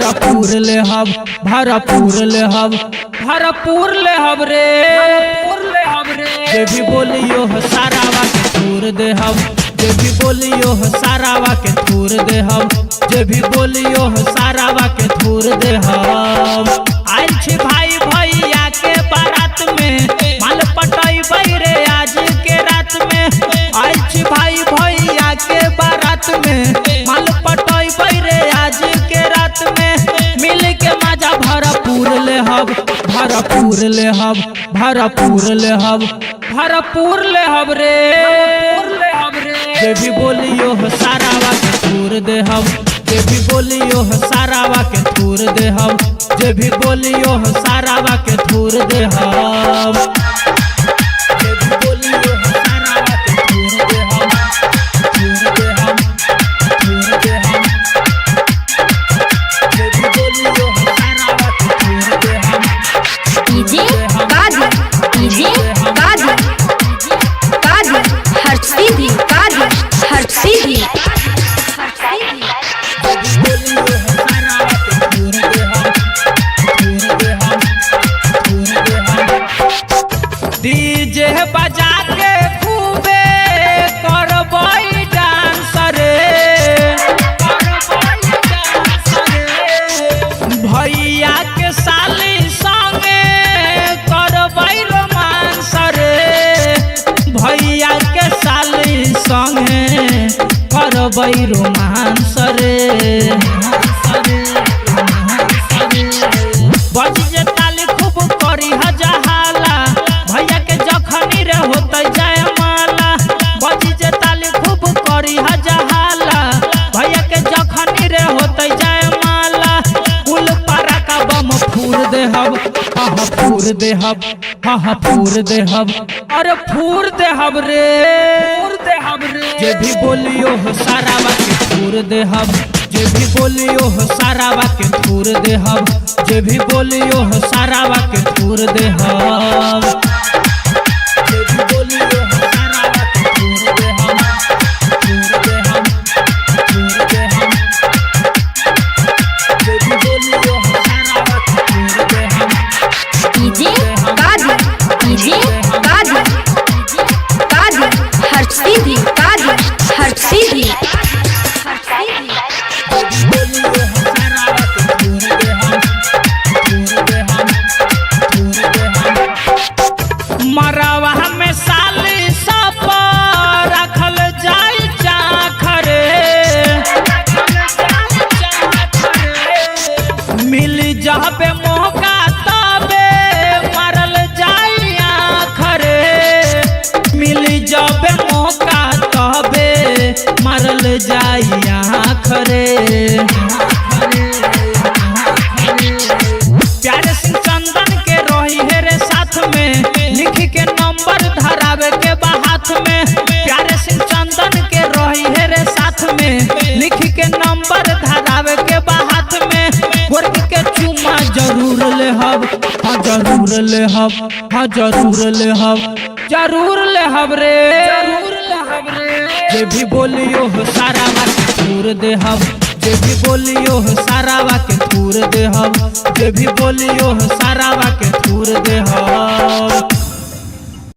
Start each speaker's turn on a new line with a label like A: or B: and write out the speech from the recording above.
A: भरपूर ले हब भरपूर ले हब भरपूर ले हब रे जे भी बोलियो हो सारावा के थूर दे हम जे भी बोलियो हो सारावा के थूर दे हम जे भी बोलियो हो सारावा के थूर दे हम। आइल छी भाई भैया के बारात में माल पटाई बैरे आज के रात में आइल छी भाई भैया के बारात में माल पटाई बैरे आज के रात में मिल के मजा भरपूर ले हब भरपूर ले हब भरपूर ले हब भरपूर ले हब रे जे भी बोलियो हो सारावा के थूर दे हम जे भी बोलियो हो सारावा के थूर दे हम जे भी बोलियो हो सारावा के थूर दे हम जे भी बोलियो हो सारावा के थूर दे हम थूर दे हम थूर दे हम जे भी बोलियो हो सारावा के थूर दे हम
B: डीजे कादी हर सीधी हर सीधी
A: डीजे बजा के खूबे करबई डांस रे भैया के साली संगे करबई रोमांस रे भैया के साली संगे करबई रोमांस रे बजी ताली खूब करी हजहाला भैया के जखनी रे होते जाय माला बजी जे ताली खूब करी हजहाला भैया के जखनी रे होते जाय माला कुल पारा का बम फूर दे हब फूर दे हब फूर दे हब अरे फूर दे हब रे जे भी बोलियो हो सारावा के थूर दे हब जे भी बोलियो हो सारावा के थूर दे हब जे भी बोलियो हो सारावा के थूर दे हब जे भी बोलियो हो सारावा के थूर दे हम थूर दे हम थूर दे हम जे भी बोलियो हो सारावा के थूर दे हम
B: डीजे कादी हर सीधी हर सीधी
A: मरवा में साली सब रखल जाई चाखरे मिल जाबे मौका तबे मारल जाई आखरे मिल जाबे मौका तबे मारल जाई आखरे प्यारे सिंह चंदन के रही है रे साथ में लिख के नंबर धरावे के हाथ में प्यारे सिंह चंदन के रही है रे साथ में लिख के नंबर धरावे के हाथ में वर्ग के चुमा जरूर ले हब जरूर ले हब जरूर ले हब जरूर ले हब रे जे भी बोलियो हो सारावा के थूर दे हब जे भी बोलियो हो सारावा के थूर दे हम जे भी बोलियो हो सारावा के थूर दे हम।